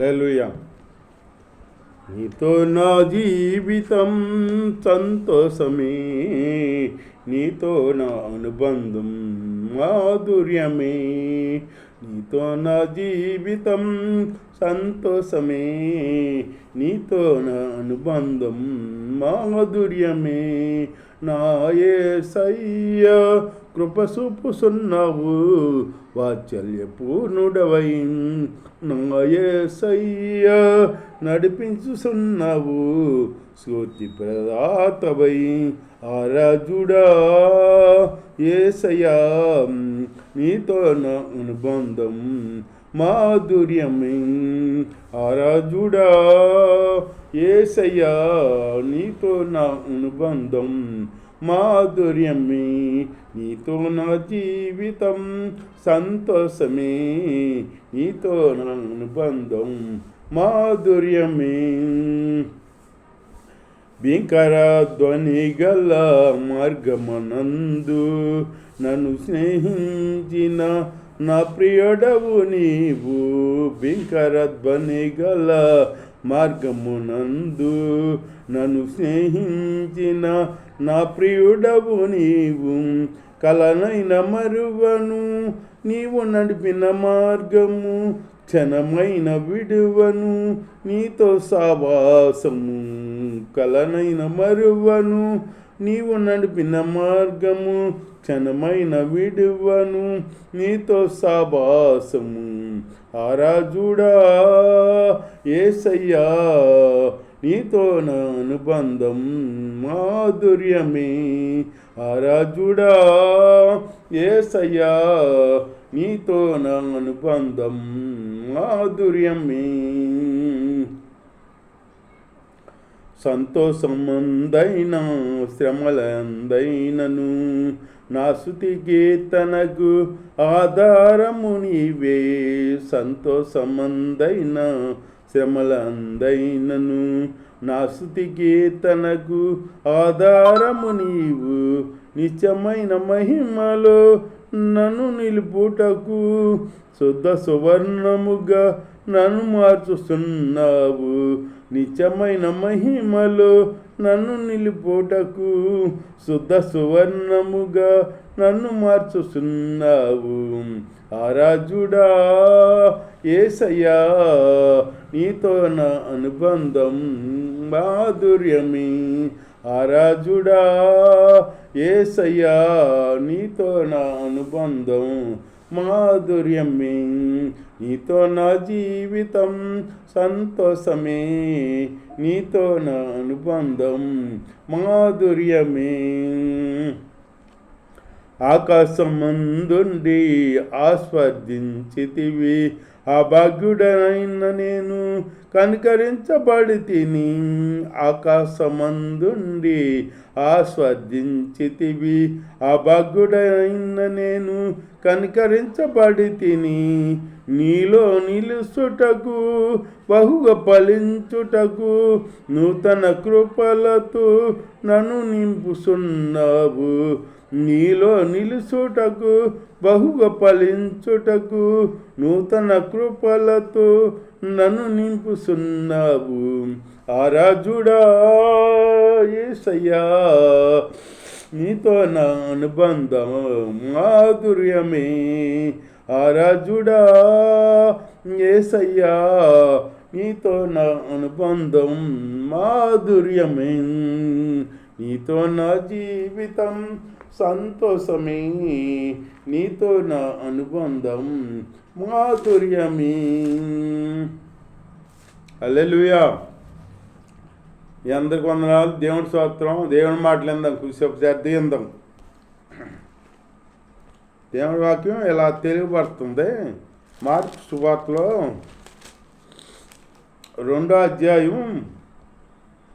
హల్లెలూయా. నీతో నా జీవితం సంతోషమే, నీతో నా అనుబంధం మాధుర్యమే. నీతో నా జీవితం సంతోషమే, నీతో నా అనుబంధం మాధుర్యమే. నా యేసయ్య కృప చూపుచున్నావు, వాత్సల్యపూర్ణుడవై నా యేసయ్య నడిపించుచున్నావు, స్ఫూర్తి ప్రదాతవై ఆరాజుడా యేసయ్యా. నీతో నా అనుబంధం మాధుర్యమే, ఆరాజుడా యేసయ్యా. నీతో నా అనుబంధం మాధుర్యమే, నీతో నా జీవితం సంతోషమే, నీతో నా అనుబంధం మాధుర్యమే. భీకర ధ్వని గల మార్గమనందు నన్ను స్నేహించిన నా ప్రియుడవు నీవు. భీకర ధ్వని గల మార్గమునందు నన్ను స్నేహించిన నా ప్రియుడవు నీవు. కలనైన మరువను నీవు నడిపిన మార్గము, క్షణమైన విడువను నీతో సావాసము. కలనైన మరువను నీవు నడిపిన మార్గము, క్షణమైన విడువను నీతో సావాసము. ఆరాజుడా యేసయ్యా, నీతో నా అనుబంధం మాధుర్యమే. ఆరాజుడా యేసయ్యా, నీతో నా అనుబంధం మాధుర్యమే. సంతోషమందైన శ్రమలందైనను నా స్తుతి కీర్తనకు ఆధారము నీవే. సంతోషమందైన శ్రమలందైనను నా స్తుతి కీర్తనకు ఆధారము నీవు. నిత్యమైన మహిమలో నన్ను నిలుపుటకు శుద్ధ సువర్ణముగా నన్ను మార్చుస్తున్నావు. నిత్యమైన మహిమలో నన్ను నిలుపుటకు శుద్ధ సువర్ణముగా నన్ను మార్చుతున్నావు. ఆరాజుడా యేసయ్యా, నీతో నా అనుబంధం మాధుర్యమే. ఆరాజుడా యేసయ్యా, నీతో నా అనుబంధం మాధుర్యమే. నీతో నా జీవితం సంతోషమే, నీతో నా అనుబంధం మాధుర్యమే. ఆకాశమందుండి ఆస్వాదించితివి, అభాగ్యుడనైన నేను కనికరించబడి తిని. ఆకాశమందుండి ఆస్వాదించితివి, అభాగ్యుడనైన నేను కనికరించబడి తిని. నీలో నిలుసుటకు బహుగా ఫలించుటకు నూతన కృపలతో నన్ను నింపుచున్నావు. నీలో నిలుసుటకు బహుగా ఫలించుటకు నూతన కృపలతో నన్ను నింపుచున్నావు. ఆరాజుడా యేసయ్యా, నీతో నా అనుబంధం మాధుర్యమే. ఆరాజుడా యేసయ్యా, నీతో నా అనుబంధం మాధుర్యమే. నీతో నా జీవితం సంతోషమే, నీతో నా అనుబంధం మాధుర్యమే. హల్లెలూయా. మీ అందరికి వందనాలు. దేవుని స్తోత్రం. దేవుని మాటలు విందాం, కూసేపు శ్రద్ధ విందాం. దేవుని వాక్యం ఇలా తెలియబడుతుంది. మార్కు సువార్తలో 2వ అధ్యాయం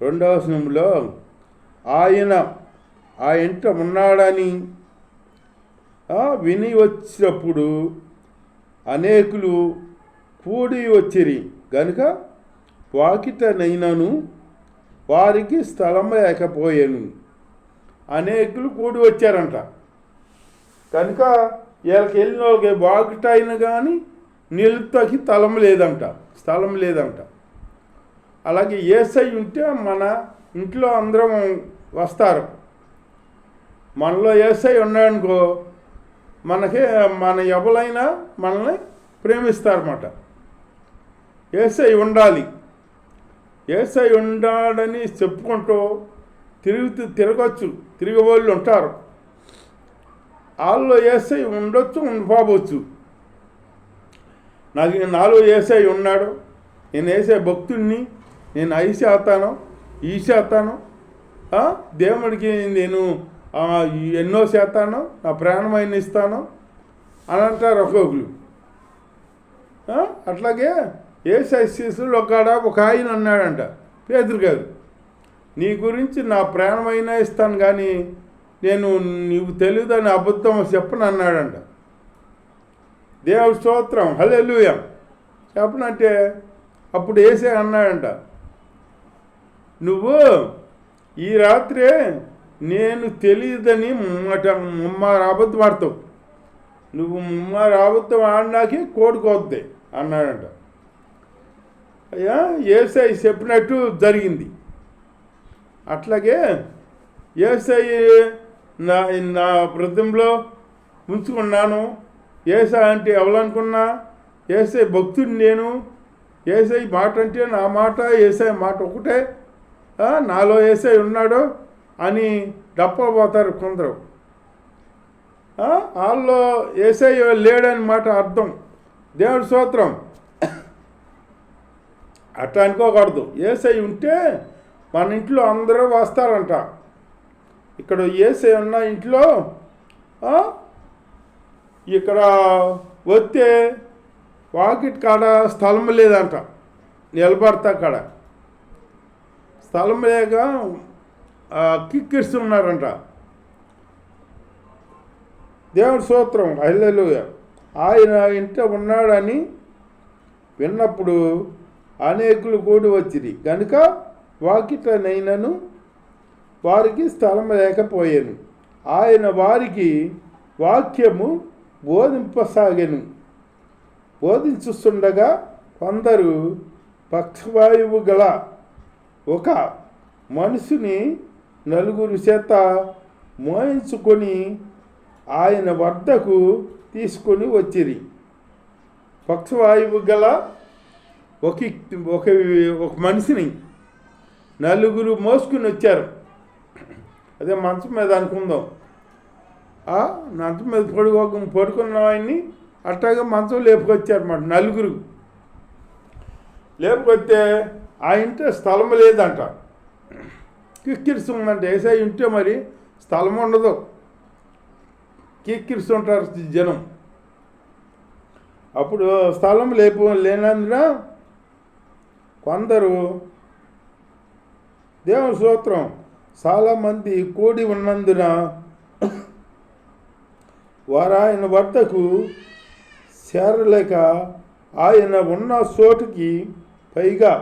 2వ వచనంలో ఆయన ఆ ఇంట ఉన్నాడని విని వచ్చినప్పుడు అనేకులు కూడి వచ్చిరి గనుక వాకిటనైనను వారికి స్థలం లేకపోయాను. అనేకులు కూడి వచ్చారంట కనుక వీళ్ళకి వెళ్ళిన వాళ్ళకి వాకిట అయినా కానీ నిలుతకి స్థలం లేదంట, స్థలం లేదంట. అలాగే యేసై ఉంటే మన ఇంట్లో అందరం వస్తారు. మనలో యేసై ఉన్నాడనుకో మన ఎవరైనా మనల్ని ప్రేమిస్తారన్నమాట. యేసై ఉండాలి. యేసై ఉండాలని చెప్పుకుంటూ తిరగచ్చు, తిరిగేవాళ్ళు ఉంటారు. వాళ్ళలో యేసై ఉండొచ్చు, ఉండిపోవచ్చు. నాలో యేసై ఉన్నాడు, నేను యేసై భక్తుడిని, నేను అయి చేస్తాను, ఈ చేస్తాను, దేవుడికి నేను ఎన్నో చేస్తాను, నా ప్రాణమైన ఇస్తాను అని అంటారు ఒక్కొక్కరు. అట్లాగే యేసై శిష్యులు ఒక ఆయన అన్నాడంట, పేతురు గారు, నీ గురించి నా ప్రాణమైన ఇస్తాను కానీ నేను నీవు తెలియదని అబద్ధం చెప్పను అన్నాడంట. దేవుడి స్తోత్రం, హల్లెలూయా. చెప్పనంటే అప్పుడు యేసయ్య అన్నాడంట, నువ్వు ఈ రాత్రే నేను తెలియదని ముమ్మారు అబద్ధం ఆడతావు, నువ్వు ముమ్మారు అబద్ధం ఆడినాకే కోడుకోద్ది అన్నాడంట. అయ్యా యేసయ్య చెప్పినట్టు జరిగింది. అట్లాగే యేసయ్య నా హృదయంలో ఉంచుకున్నాను. యేసయ్య అంటే ఎవరనుకున్నా, యేసయ్య భక్తుడిని నేను. యేసయ్య మాట అంటే నా మాట, యేసయ్య మాట ఒకటే, నాలో యేసయ్య ఉన్నాడు అని డప్పలు పోతారు కొందరు. వాళ్ళలో యేసయ్య లేడని మాట అర్థం. దేవుడి స్తోత్రం. అట్లా అనుకోకూడదు. యేసయ్య ఉంటే మన ఇంట్లో అందరూ వస్తారంట. ఇక్కడ యేసయ్య ఉన్న ఇంట్లో ఇక్కడ వస్తే వాకిట్ కాడ స్థలం లేదంట, నిలబడతా కాడ స్థలం లేక కిక్కిస్తున్నారంట. దేవుడి స్తోత్రం, హల్లెలూయా. ఆయన ఇంట ఉన్నాడని విన్నప్పుడు అనేకులు కూడి వచ్చింది కనుక వాకిట్లనైనను వారికి స్థలం లేకపోయాను. ఆయన వారికి వాక్యము బోధింపసాగెను. బోధించుస్తుండగా కొందరు పక్షవాయువు గల ఒక మనిషిని నలుగురు చేత మోయించుకొని ఆయన వద్దకు తీసుకొని వచ్చిరి. పక్షవాయువు గల ఒక మనిషిని నలుగురు మోసుకుని వచ్చారు. అదే మంచం మీద అనుకుందాం, మంచం మీద పడుకున్న ఆయన్ని అట్లాగే మంచం లేపుకొచ్చారన్నమాట. నలుగురు లేపుకొస్తే ఆ ఇంట్లో స్థలం లేదంట, కిక్కిరిస్తుందంట. యేసయ్య ఉంటే మరి స్థలం ఉండదు, కిక్కిరిస్తుంటారు జనం. అప్పుడు స్థలం లేనందున కొందరు, దేవుని స్తోత్రం, చాలామంది కూడి ఉన్నందున వారు ఆయన వద్దకు చేరలేక ఆయన ఉన్న చోటుకి పైగా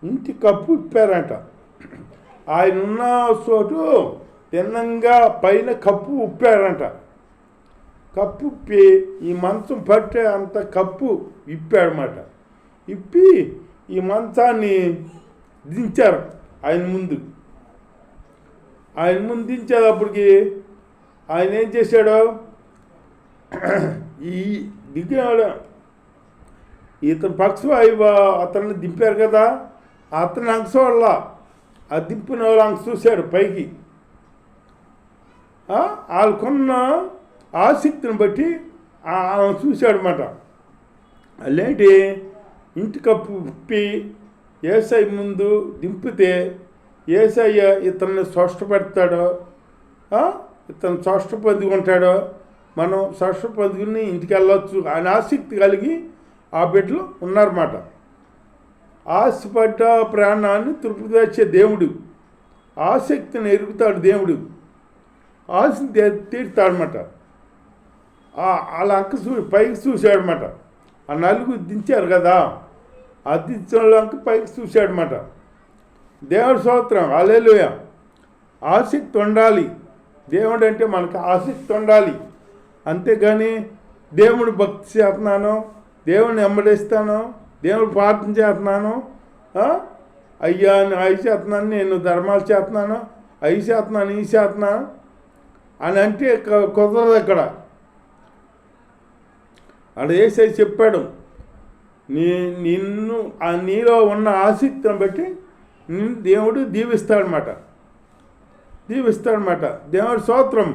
ఇంటి కప్పు ఇప్పారంట. ఆయన ఉన్న చోటు తిన్నంగా పైన కప్పు ఉప్పారంట. కప్పు ఇప్పి ఈ మంచం పట్టే అంత కప్పు ఇప్పాడనమాట. ఇప్పి ఈ మంచాన్ని దించారు ఆయన ముందు. ఆయన ముందు దించేటప్పటికి ఆయన ఏం చేశాడు, ఈ దిగినాడు ఇతను పక్షవాయువు అతన్ని దింపారు కదా, అతని అంశ వల్ల ఆ దింపిన వాళ్ళ అంశ చూశాడు పైకి. వాళ్ళకున్న ఆసక్తిని బట్టి చూశాడనమాట. అలాంటి ఇంటి కప్పు ఉప్పి యేసయ్య ముందు దింపితే యేసయ్య ఇతన్ని స్పష్టపెడతాడో, ఇతను స్పష్ట పొందుకుంటాడో, మనం స్పష్ట పొందుకుని ఇంటికి వెళ్ళొచ్చు అని ఆసక్తి కలిగి ఆ బిడ్డలు ఉన్నారన్నమాట. ఆశపడ్డ ప్రాణాన్ని తృప్తి తెచ్చే దేవుడు, ఆసక్తిని ఎరుగుతాడు దేవుడు, ఆశని తీరుతాడనమాట. వాళ్ళ అంక పైకి చూశాడనమాట. ఆ నలుగురు దించారు కదా, ఆ దించిన అంక పైకి చూశాడనమాట. దేవుడి స్తోత్రం, హల్లెలూయా. ఆసక్తి ఉండాలి. దేవుడు అంటే మనకు ఆసక్తి ఉండాలి. అంతేగాని దేవుడు భక్తి చేస్తున్నాను, దేవుడిని వెంబడిస్తాను, దేవుడు ప్రార్థన చేస్తున్నాను, అయ్యా అవి చేస్తున్నాను, నేను ధర్మాలు చేస్తున్నాను, అవి చేస్తున్నాను, ఈ చేస్తున్నాను అని అంటే కుదరదు. ఇక్కడ అక్కడ యేసయ్య చెప్పాడు, నిన్ను నీలో ఉన్న ఆసక్తిని బట్టి నిన్ను దేవుడు దీవిస్తాడనమాట. దేవుడి స్తోత్రం.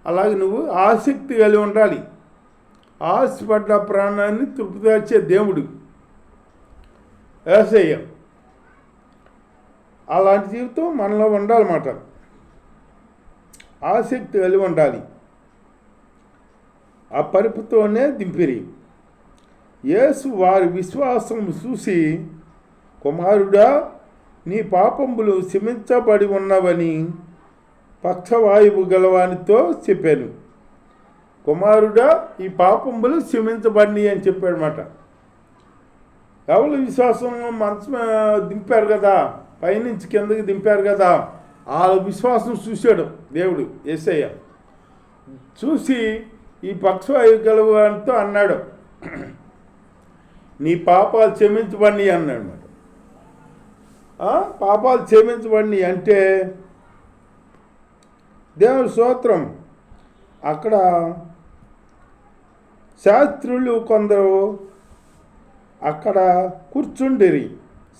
అలాగే నువ్వు ఆసక్తి కలిగి ఉండాలి. ఆశపడ్డ ప్రాణాన్ని తృప్తిపరిచే దేవుడు యేసయ్య. అలాంటి జీవితం మనలో ఉండాలన్నమాట. ఆసక్తి కలిగి ఉండాలి. ఆ పరిపుతోనే దింపిరి. యేసు వారి విశ్వాసం చూసి, కుమారుడా, నీ పాపములు క్షమించబడి ఉన్నవని పక్షవాయువు గలవానితో చెప్పాను. కుమారుడా, ఈ పాపములు క్షమించబడి అని చెప్పాడనమాట. ఎవరు విశ్వాసం మంచం దింపారు కదా, పైనుంచి కిందకి దింపారు కదా, ఆ విశ్వాసం చూశాడు దేవుడు యేసయ్య. చూసి ఈ పక్షవాయువు గలవానితో అన్నాడు, నీ పాపాలు క్షమించబడి అన్నాడు. పాపాలు క్షమించబడి అంటే దేవుని స్తోత్రం. అక్కడ శాస్త్రులు కొందరు అక్కడ కూర్చుండిరి.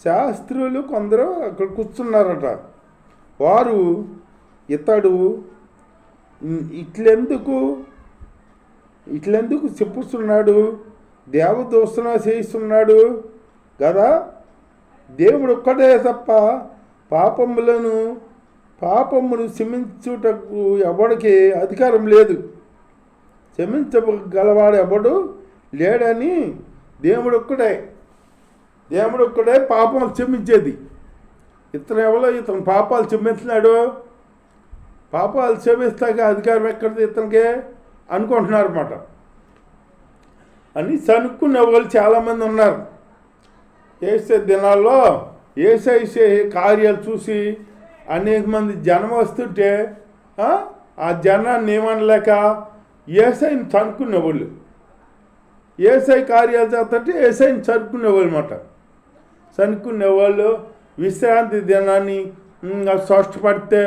శాస్త్రులు కొందరు అక్కడ కూర్చున్నారట. వారు, ఇతడు ఇట్లెందుకు చెప్పుస్తున్నాడు, దేవదూషణ చేయిస్తున్నాడు కదా, దేవుడు ఒక్కడే తప్ప పాపమును క్షమించుటకు ఎవడికి అధికారం లేదు, క్షమించగలవాడు ఎవడు లేడని దేవుడు ఒక్కడే పాపం క్షమించేది. ఇతను పాపాలు క్షమించినాడు, పాపాలు క్షమిస్తాక అధికారం ఎక్కడిది ఇతనికే అనుకుంటున్నారు అన్నమాట. అని సనుక్కునే వాళ్ళు చాలామంది ఉన్నారు. యేసయ్య దినాల్లో యేసయ్య కార్యాలు చూసి అనేక మంది జనం వస్తుంటే ఆ జనాన్ని ఏమనలేక యేసయ్యని చనుక్కునేవాళ్ళు. యేసయ్య కార్యాలు చేస్తుంటే యేసయ్యని చనుక్కునేవాళ్ళు అన్నమాట. చనుక్కునేవాళ్ళు విశ్రాంతి దినాన్ని స్పష్టపడితే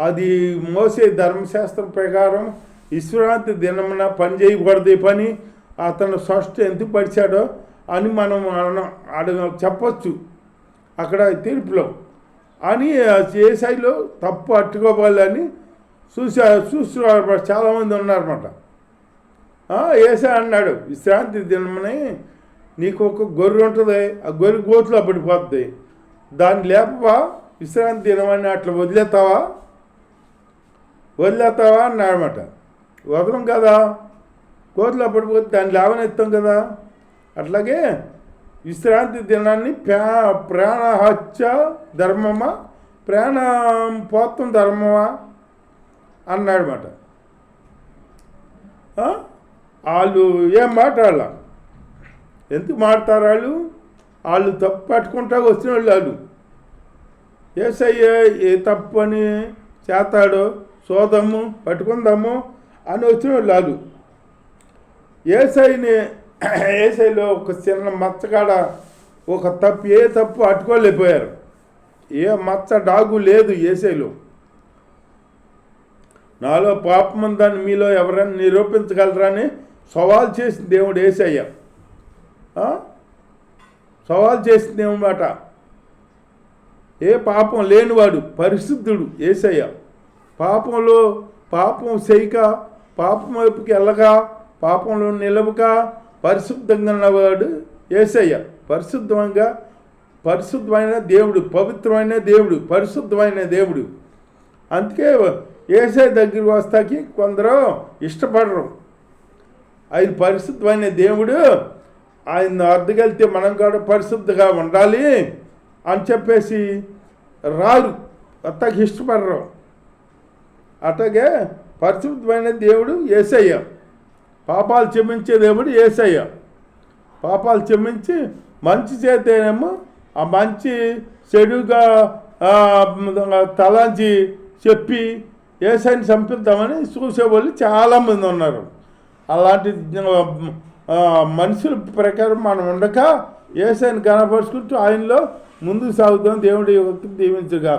అది మోసే ధర్మశాస్త్రం ప్రకారం విశ్రాంతి దినమున పని చేయకూడదు. పని అతను స్పష్ట ఎందుకు పరిచాడో అని మనం చెప్పచ్చు అక్కడ తీర్పులో. అని యేసయ్యలో తప్పు అట్టుకోవాలని చూసేవారు చాలామంది ఉన్నారన్నమాట. యేసయ్య అన్నాడు, విశ్రాంతి దినమని నీకు ఒక గొర్రె ఉంటుంది, ఆ గొర్రె గోతులో పడిపోతుంది, దాన్ని లేపవా, విశ్రాంతి దినమని అట్లా వదిలేస్తావా అన్నాడనమాట. వదలం కదా, గోతులో పడిపోతే దాన్ని లేవనెత్తాం కదా. అట్లాగే విశ్రాంతి దినాన్ని ప్రాణహత్య ధర్మమా, ప్రాణం పోతం ధర్మమా అన్నాడనమాట. వాళ్ళు ఏం మాట్లాడాల, ఎందుకు మాట్లాడతారు వాళ్ళు తప్పు పట్టుకుంటా వచ్చిన వాళ్ళు. యేసయ్య ఏ తప్పు అని చేస్తాడో చూద్దాము, పట్టుకుందాము అని వచ్చిన వాళ్ళు. యేసయ్యలో ఒక చిన్న మచ్చకాడ ఒక తప్పు, ఏ తప్పు అట్టుకోలేకపోయారు. ఏ మచ్చ డాగు లేదు యేసయ్యలో. నాలో పాపం ఉందని మీలో ఎవరైనా నిరూపించగలరా అని సవాల్ చేసిన దేవుడు యేసయ్య. సవాల్ చేసిన దేవుడు మాట. ఏ పాపం లేనివాడు పరిశుద్ధుడు యేసయ్య. పాపం చేయక, పాపం వైపుకి వెళ్ళగా, పాపంలో నిలవక పరిశుద్ధంగా ఉన్నవాడు యేసయ్య. పరిశుద్ధమైన దేవుడు, పవిత్రమైన దేవుడు, పరిశుద్ధమైన దేవుడు. అందుకే యేసయ్య దగ్గరికి వస్తాకి కొందరు ఇష్టపడరు. ఆయన పరిశుద్ధమైన దేవుడు, ఆయన అర్థగలితే మనం కూడా పరిశుద్ధంగా ఉండాలి అని చెప్పేసి రారు, అత్తకి ఇష్టపడరు. అట్లాగే పరిశుద్ధమైన దేవుడు యేసయ్య. పాపాలు క్షమించే దేవుడు యేసయ్య. పాపాలు క్షమించి మంచి చేతేనేమో ఆ మంచి చెడుగా తలంచి చెప్పి యేసయ్యని చంపిద్దామని చూసేవాళ్ళు చాలామంది ఉన్నారు. అలాంటి మనుషుల ప్రకారం మనం ఉండక యేసయ్యను కనపరుచుకుంటూ ఆయనలో ముందుకు సాగుతాం. దేవుడి దీవించుగా.